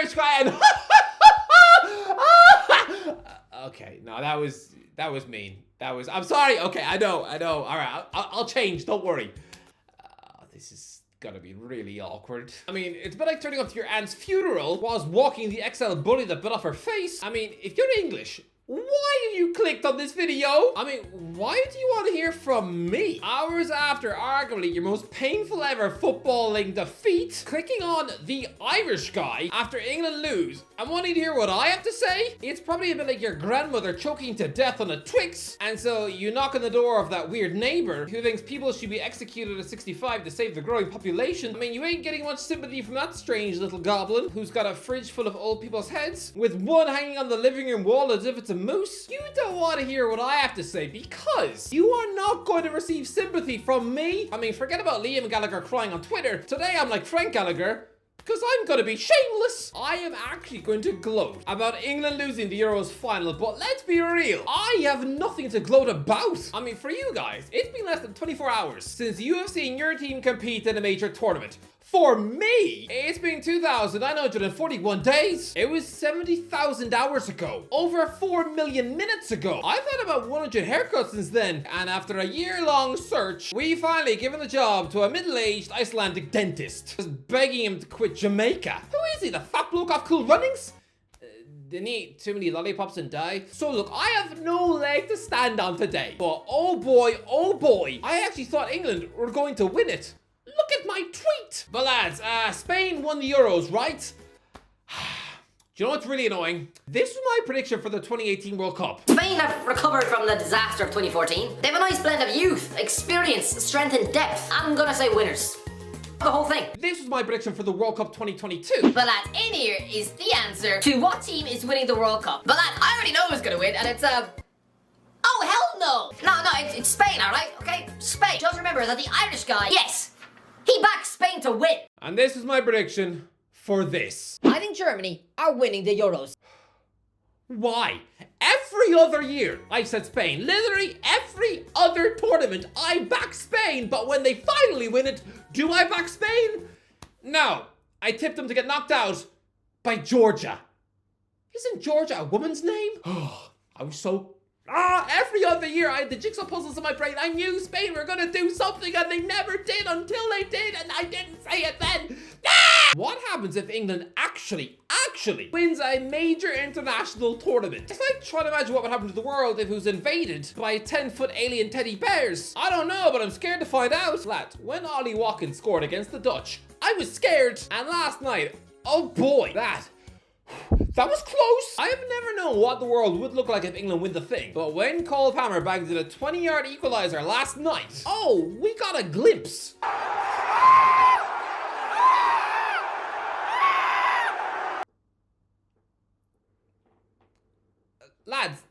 Irish guy and... Okay, no, that was mean. I'm sorry. Okay, I know. All right, I'll change. Don't worry. This is gonna be really awkward. I mean, it's a bit like turning up to your aunt's funeral whilst walking the XL bully that bit off her face. I mean, if you're English, why have you clicked on this video? I mean, why do you want to hear from me? Hours after arguably your most painful ever footballing defeat, clicking on the Irish guy after England lose and wanting to hear what I have to say? It's probably a bit like your grandmother choking to death on a Twix, and so you knock on the door of that weird neighbor who thinks people should be executed at 65 to save the growing population. I mean, you ain't getting much sympathy from that strange little goblin who's got a fridge full of old people's heads, with one hanging on the living room wall as if it's a moose. You don't want to hear what I have to say because you are not going to receive sympathy from me. I mean, forget about Liam Gallagher crying on Twitter. Today I'm like Frank Gallagher because I'm going to be shameless. I am actually going to gloat about England losing the Euros final, but let's be real, I have nothing to gloat about. I mean, for you guys, it's been less than 24 hours since you have seen your team compete in a major tournament. For me, it's been 2,941 days. It was 70,000 hours ago. Over 4 million minutes ago. I've had about 100 haircuts since then. And after a year-long search, we finally given the job to a middle-aged Icelandic dentist. Just begging him to quit Jamaica. Who is he, the fat bloke off Cool Runnings? Didn't he eat too many lollipops and die? So look, I have no leg to stand on today. But oh boy, I actually thought England were going to win it. Look at my tweet! But lads, Spain won the Euros, right? Do you know what's really annoying? This was my prediction for the 2018 World Cup. Spain have recovered from the disaster of 2014. They have a nice blend of youth, experience, strength and depth. I'm gonna say winners. The whole thing. This was my prediction for the World Cup 2022. But lad, in here is the answer to what team is winning the World Cup. But lad, I already know who's gonna win, and it's oh hell no! No, it's Spain, alright? Okay? Spain. Just remember that the Irish guy, yes, he backed Spain to win. And this is my prediction for this. I think Germany are winning the Euros. Why? Every other year, I've said Spain. Literally every other tournament, I back Spain. But when they finally win it, do I back Spain? No. I tipped them to get knocked out by Georgia. Isn't Georgia a woman's name? Oh, I was so... every other year I had the jigsaw puzzles in my brain. I knew Spain were gonna do something and they never did until they did, and I didn't say it then. What happens if England actually wins a major international tournament? It's like trying to imagine what would happen to the world if it was invaded by 10-foot alien teddy bears. I don't know, but I'm scared to find out. Lad, when Ollie Watkins scored against the Dutch, I was scared. And last night, oh boy, that was close. I have never known what the world would look like if England win the thing. But when Cole Palmer bagged in a 20-yard equalizer last night, oh, we got a glimpse. Lads,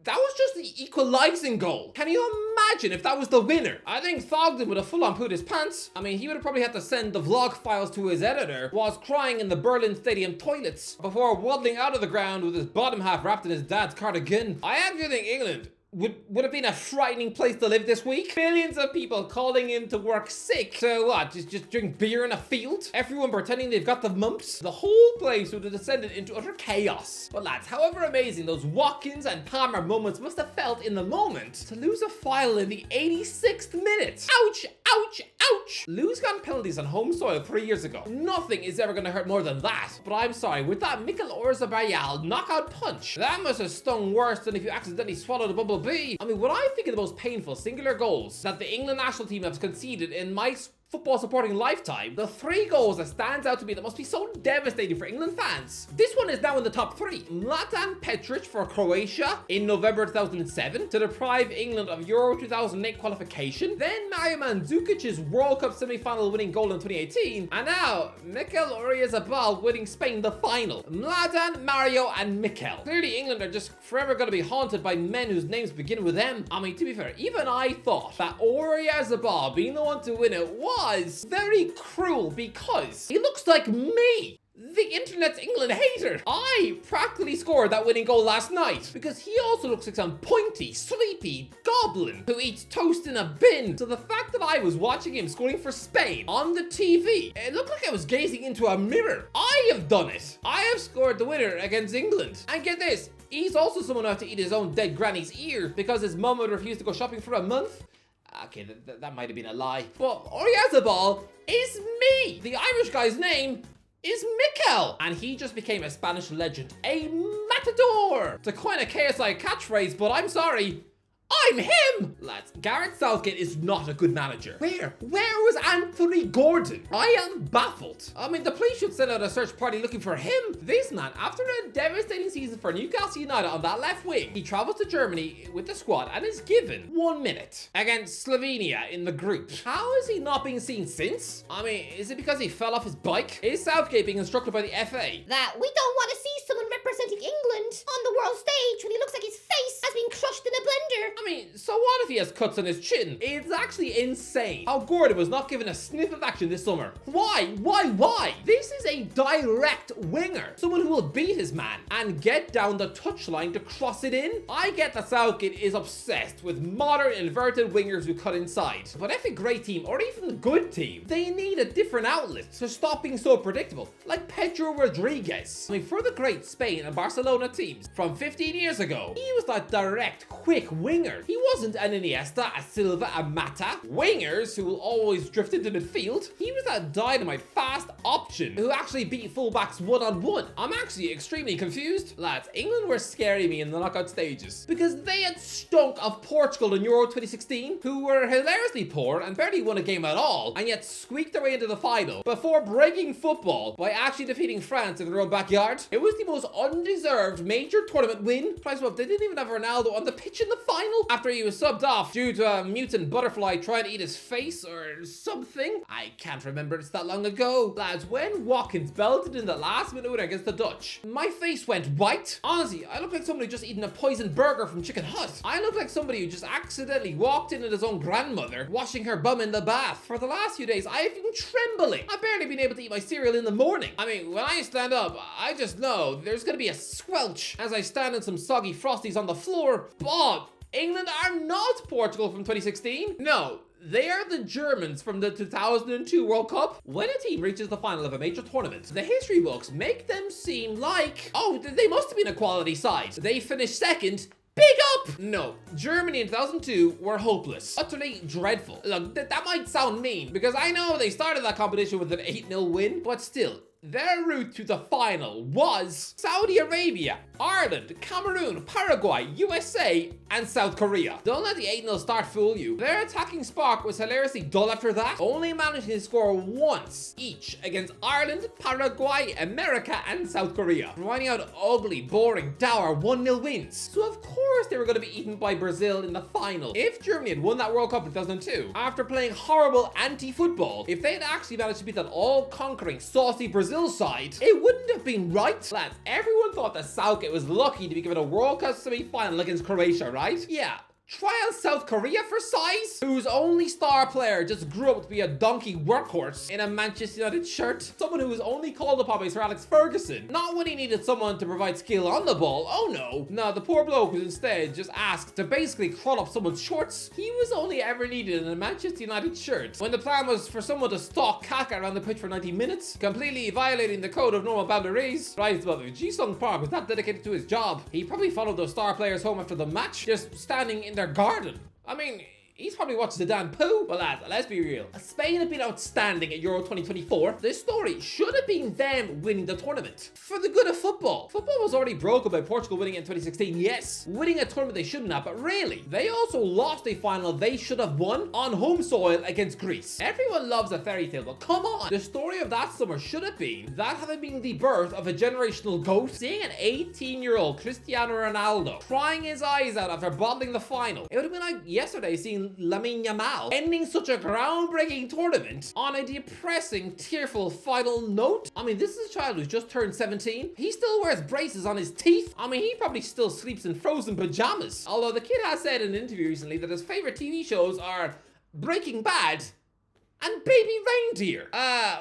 that was just the equalizing goal. Can you imagine if that was the winner? I think Thogden would have full-on pooed his pants. I mean, he would have probably had to send the vlog files to his editor whilst crying in the Berlin Stadium toilets before waddling out of the ground with his bottom half wrapped in his dad's cardigan. I actually think England would have been a frightening place to live this week. Millions of people calling in to work sick. So what, just drink beer in a field? Everyone pretending they've got the mumps? The whole place would have descended into utter chaos. But lads, however amazing those Watkins and Palmer moments must have felt in the moment, to lose a final in the 86th minute. Ouch, ouch, ouch. Lose got penalties on home soil 3 years ago. Nothing is ever gonna hurt more than that. But I'm sorry, with that Mikel Oyarzabal knockout punch, that must have stung worse than if you accidentally swallowed a bubble. I mean, when I think of the most painful singular goals that the England national team has conceded in my football supporting lifetime, the 3 goals that stands out to me that must be so devastating for England fans. This one is now in the top 3. Mladen Petric for Croatia in November 2007 to deprive England of Euro 2008 qualification. Then Mario Mandzukic's World Cup semi-final winning goal in 2018. And now Mikel Oyarzabal winning Spain the final. Mladen, Mario and Mikel. Clearly England are just forever going to be haunted by men whose names begin with M. I mean, to be fair, even I thought that Oyarzabal being the one to win it was very cruel because he looks like me. the internet's England hater. I practically scored that winning goal last night because he also looks like some pointy, sleepy goblin who eats toast in a bin. So the fact that I was watching him scoring for Spain on the TV, it looked like I was gazing into a mirror. I have done it. I have scored the winner against England. And get this, he's also someone who had to eat his own dead granny's ear because his mum would refuse to go shopping for a month. Okay, that might have been a lie. But Oyarzabal is me. The Irish guy's name is Mikel, and he just became a Spanish legend, a matador. To coin a KSI catchphrase, but I'm sorry, I'm him! Lads, Gareth Southgate is not a good manager. Where was Anthony Gordon? I am baffled. I mean, the police should send out a search party looking for him. This man, after a devastating season for Newcastle United on that left wing, he travels to Germany with the squad and is given 1 minute against Slovenia in the group. How is he not being seen since? I mean, is it because he fell off his bike? Is Southgate being instructed by the FA? That we don't want to see someone representing England on the world stage when he looks like his face has been crushed in a blender. I mean, so what if he has cuts on his chin? It's actually insane how Gordon was not given a sniff of action this summer. Why? This is a direct winger. Someone who will beat his man and get down the touchline to cross it in. I get that Southgate is obsessed with modern inverted wingers who cut inside. But if a great team, or even a good team, they need a different outlet to stop being so predictable, like Pedro Rodriguez. I mean, for the great Spain and Barcelona teams from 15 years ago, he was that direct, quick winger. He wasn't an Iniesta, a Silva, a Mata. Wingers who will always drift into midfield. He was that dynamite, fast option who actually beat fullbacks one-on-one. I'm actually extremely confused. Lads, England were scaring me in the knockout stages because they had stunk of Portugal in Euro 2016, who were hilariously poor and barely won a game at all, and yet squeaked their way into the final before breaking football by actually defeating France in their own backyard. It was the most undeserved major tournament win. Price well, they didn't even have Ronaldo on the pitch in the final after he was subbed off due to a mutant butterfly trying to eat his face or something. I can't remember, it's that long ago. Lads, when Watkins belted in the last minute winner against the Dutch, my face went white. Honestly, I look like somebody who just eaten a poisoned burger from Chicken Hut. I look like somebody who just accidentally walked in at his own grandmother washing her bum in the bath. For the last few days, I have been trembling. I've barely been able to eat my cereal in the morning. I mean, when I stand up, I just know there's gonna be a squelch as I stand in some soggy Frosties on the floor. But England are not Portugal from 2016. No, they are the Germans from the 2002 World Cup. When a team reaches the final of a major tournament, the history books make them seem like, oh, they must have been a quality side. They finished second. Big up! No, Germany in 2002 were hopeless. Utterly dreadful. Look, that might sound mean, because I know they started that competition with an 8-0 win, but still, their route to the final was Saudi Arabia, Ireland, Cameroon, Paraguay, USA, and South Korea. Don't let the 8-0 start fool you. Their attacking spark was hilariously dull after that, only managing to score once each against Ireland, Paraguay, America, and South Korea, grinding out ugly, boring, dour 1-0 wins. So of course they were going to be eaten by Brazil in the final. If Germany had won that World Cup in 2002, after playing horrible anti-football, if they had actually managed to beat that all-conquering, saucy Brazil side, it wouldn't have been right. Lads, everyone thought that Southgate was lucky to be given a World Cup semi-final against Croatia, right? Yeah. Try out South Korea for size, whose only star player just grew up to be a donkey workhorse in a Manchester United shirt. Someone who was only called upon by Sir Alex Ferguson, not when he needed someone to provide skill on the ball. Oh no. No, the poor bloke was instead just asked to basically crawl up someone's shorts. He was only ever needed in a Manchester United shirt when the plan was for someone to stalk Kaka around the pitch for 90 minutes, completely violating the code of normal boundaries. Right, but Ji-Sung Park was not dedicated to his job. He probably followed those star players home after the match, just standing in their garden. I mean, he's probably watched the damn poo. But lads, let's be real. Spain have been outstanding at Euro 2024. This story should have been them winning the tournament. For the good of football. Football was already broken by Portugal winning in 2016. Yes, winning a tournament they shouldn't have, but really, they also lost a final they should have won on home soil against Greece. Everyone loves a fairy tale, but come on. The story of that summer should have been that having been the birth of a generational goat, seeing an 18-year-old Cristiano Ronaldo crying his eyes out after bottling the final. It would have been like yesterday seeing Lamine Yamal ending such a groundbreaking tournament on a depressing, tearful final note. I mean, this is a child who's just turned 17. He still wears braces on his teeth. I mean, he probably still sleeps in frozen pajamas. Although the kid has said in an interview recently that his favorite TV shows are Breaking Bad and baby reindeer.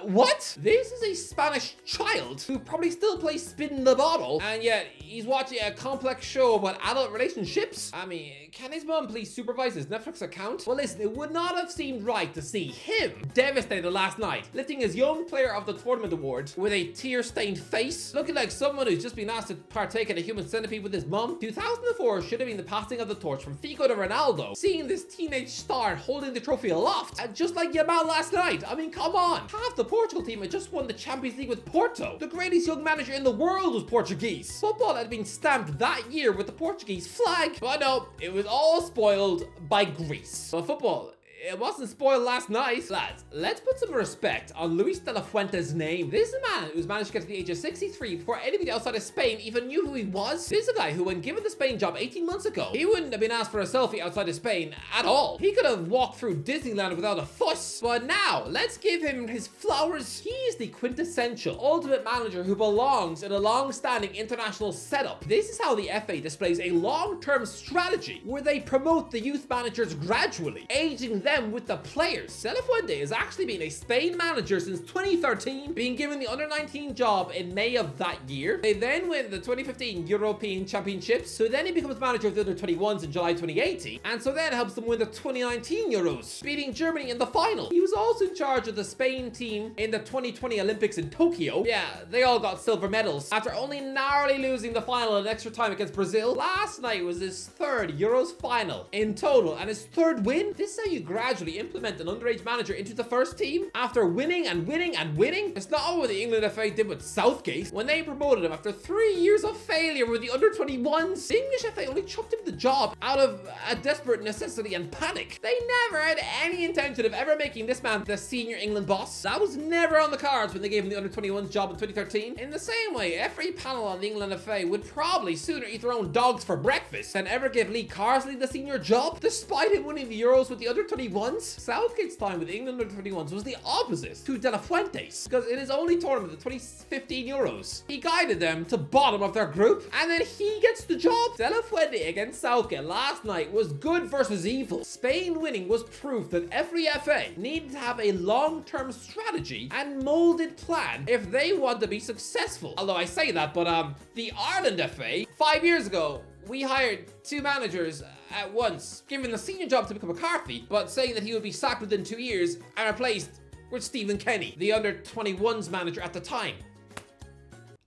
What? This is a Spanish child who probably still plays spin the bottle, and yet he's watching a complex show about adult relationships? I mean, can his mom please supervise his Netflix account? Well, listen, it would not have seemed right to see him devastated last night, lifting his Young Player of the Tournament award with a tear-stained face, looking like someone who's just been asked to partake in a human centipede with his mum. 2004 should have been the passing of the torch from Figo to Ronaldo, seeing this teenage star holding the trophy aloft, and just like Yamal last night. I mean, come on. Half the Portugal team had just won the Champions League with Porto. The greatest young manager in the world was Portuguese. Football had been stamped that year with the Portuguese flag. But no, it was all spoiled by Greece. But football, it wasn't spoiled last night. Lads, let's put some respect on Luis de la Fuente's name. This is a man who's managed to get to the age of 63 before anybody outside of Spain even knew who he was. This is a guy who, when given the Spain job 18 months ago, he wouldn't have been asked for a selfie outside of Spain at all. He could have walked through Disneyland without a fuss. But now, let's give him his flowers. He is the quintessential ultimate manager who belongs in a long-standing international setup. This is how the FA displays a long-term strategy where they promote the youth managers gradually, aging them with the players. De La Fuente has actually been a Spain manager since 2013, being given the under-19 job in May of that year. They then win the 2015 European Championships, so then he becomes manager of the under-21s in July 2018, and so then helps them win the 2019 Euros, beating Germany in the final. He was also in charge of the Spain team in the 2020 Olympics in Tokyo. Yeah, they all got silver medals after only narrowly losing the final in extra time against Brazil. Last night was his third Euros final in total, and his third win. This is how you gradually implement an underage manager into the first team after winning and winning and winning. It's not what the England FA did with Southgate when they promoted him after 3 years of failure with the under-21s. The English FA only chucked him the job out of a desperate necessity and panic. They never had any intention of ever making this man the senior England boss. That was never on the cards when they gave him the under-21s job in 2013. In the same way, every panel on the England FA would probably sooner eat their own dogs for breakfast than ever give Lee Carsley the senior job, despite him winning the Euros with the under-21s. Southgate's time with England under-21s was the opposite to De La Fuente's, because in his only tournament, the 2015 Euros, he guided them to bottom of their group, and then he gets the job. De La Fuente against Southgate last night was good versus evil. Spain winning was proof that every FA needed to have a long-term strategy and molded plan if they want to be successful. Although I say that, but the Ireland FA, 5 years ago, we hired 2 managers at once, giving the senior job to McCarthy, but saying that he would be sacked within 2 years and replaced with Stephen Kenny, the under-21s manager at the time.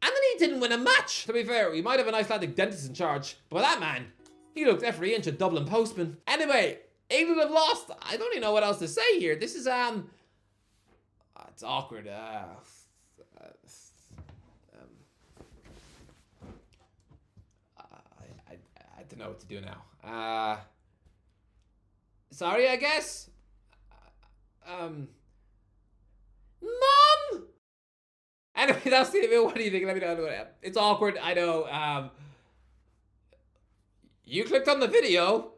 And then he didn't win a match. To be fair, we might have an Icelandic dentist in charge, but that man, he looked every inch a Dublin postman. Anyway, England have lost. I don't even know what else to say here. This is, it's awkward. I don't know what to do now. Sorry, I guess. Mom! Anyway, that's the video. What do you think? Let me know. It's awkward, I know. You clicked on the video.